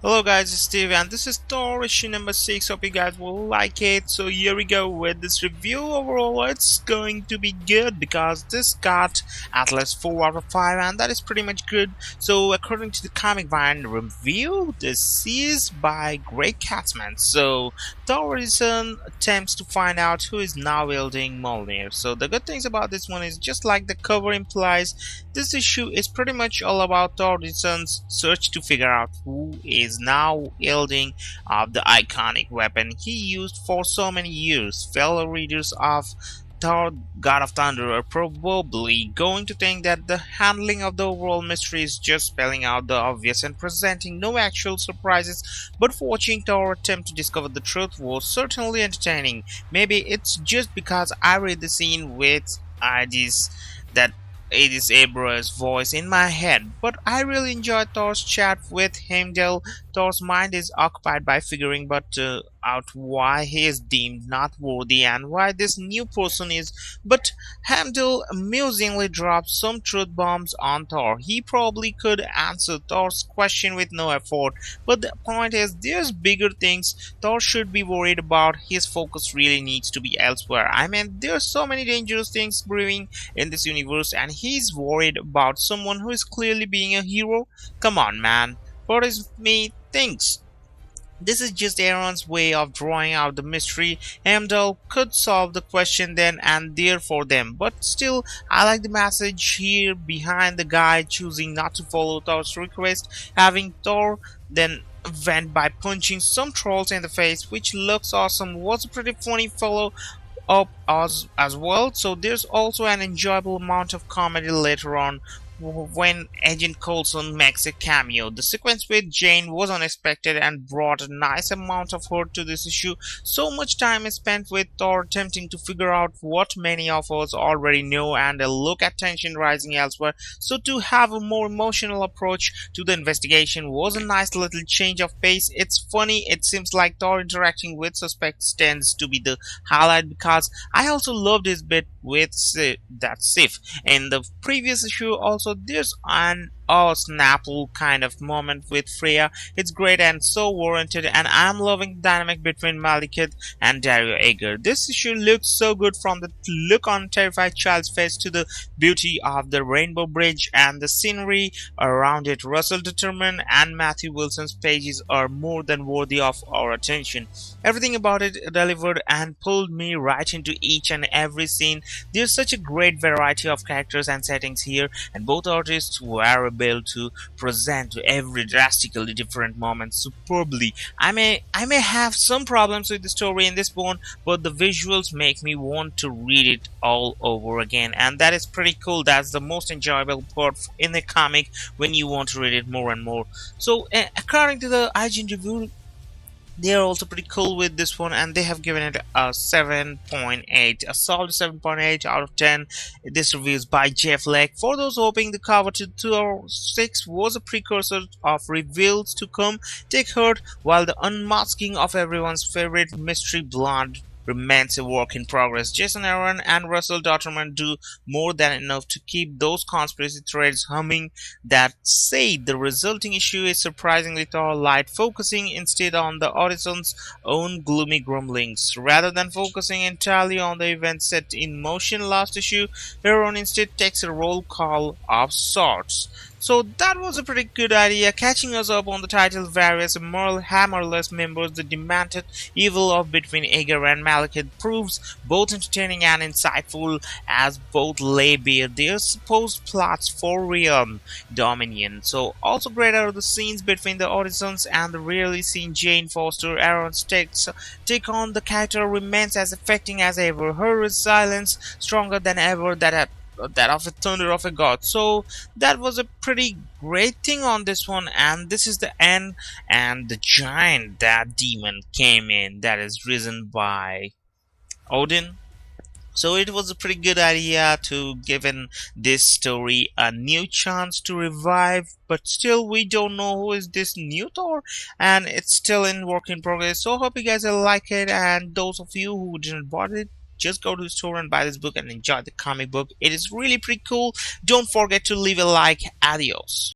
Hello guys, it's Steve and this is Thor issue number 6. Hope you guys will like it. So here we go with this review. Overall it's going to be good because this got at least 4 out of 5 and that is pretty much good. So according to the Comic Vine review, this is by Gregg Katzman. So Thor attempts to find out who is now wielding Mjolnir. So the good things about this one is just like the cover implies, this issue is pretty much all about Thor Odinsson's search to figure out who is now wielding the iconic weapon he used for so many years. Fellow readers of Thor, God of Thunder, are probably going to think that the handling of the overall mystery is just spelling out the obvious and presenting no actual surprises, but watching Thor attempt to discover the truth was certainly entertaining. Maybe it's just because I read the scene with ideas that it is Abra's voice in my head, but I really enjoyed Thor's chat with Heimdall. Thor's mind is occupied by figuring out why he is deemed not worthy and why this new person is. But Heimdall amusingly drops some truth bombs on Thor. He probably could answer Thor's question with no effort, but the point is, there's bigger things Thor should be worried about. His focus really needs to be elsewhere. I mean, there's so many dangerous things brewing in this universe, and he's worried about someone who is clearly being a hero. Come on, man. What is me thinks? This is just Aaron's way of drawing out the mystery. Heimdall could solve the question then and there for them, but still, I like the message here behind the guy choosing not to follow Thor's request, having Thor then went by punching some trolls in the face, which looks awesome, was a pretty funny follow up as well. So there's also an enjoyable amount of comedy later on when Agent Coulson makes a cameo. The sequence with Jane was unexpected and brought a nice amount of hurt to this issue. So much time is spent with Thor attempting to figure out what many of us already know and a look at tension rising elsewhere. So to have a more emotional approach to the investigation was a nice little change of pace. It's funny, it seems like Thor interacting with suspects tends to be the highlight because I also loved his bit with that Sif. In the previous issue also there's an Snapple kind of moment with Freya. It's great and so warranted, and I'm loving the dynamic between Malekith and Dario Ager. This issue looks so good, from the look on terrified child's face to the beauty of the Rainbow Bridge and the scenery around it. Russell Determined and Matthew Wilson's pages are more than worthy of our attention. Everything about it delivered and pulled me right into each and every scene. There's such a great variety of characters and settings here, and both artists were able to present every drastically different moment superbly. I may have some problems with the story in this one, but the visuals make me want to read it all over again, and that is pretty cool. That's the most enjoyable part in the comic, when you want to read it more and more. So according to the IGN review, they are also pretty cool with this one, and they have given it a 7.8, a solid 7.8 out of 10. This review is by Jeff Leck. For those hoping the cover to 206 was a precursor of reveals to come, take heart while the unmasking of everyone's favorite mystery blonde remains a work in progress. Jason Aaron and Russell Dotterman do more than enough to keep those conspiracy threads humming. That said, the resulting issue is surprisingly Thor-light, focusing instead on the audition's own gloomy grumblings. Rather than focusing entirely on the events set in motion last issue, Aaron instead takes a roll call of sorts. So that was a pretty good idea, catching us up on the title various moral hammerless members. The demented evil of between Ager and Malekith proves both entertaining and insightful, as both lay bare their supposed plots for realm dominion. So also great are the scenes between the auditions and the rarely seen Jane Foster. Aaron's take on the character remains as affecting as ever, her resilience stronger than ever, that of a thunder of a god. So that was a pretty great thing on this one, and this is the end, and the giant, that demon, came in, that is risen by Odin. So it was a pretty good idea to given this story a new chance to revive, but still we don't know who is this new Thor, and it's still in work in progress. So hope you guys will like it, and those of you who didn't bought it, just go to the store and buy this book and enjoy the comic book. It is really pretty cool. Don't forget to leave a like. Adios.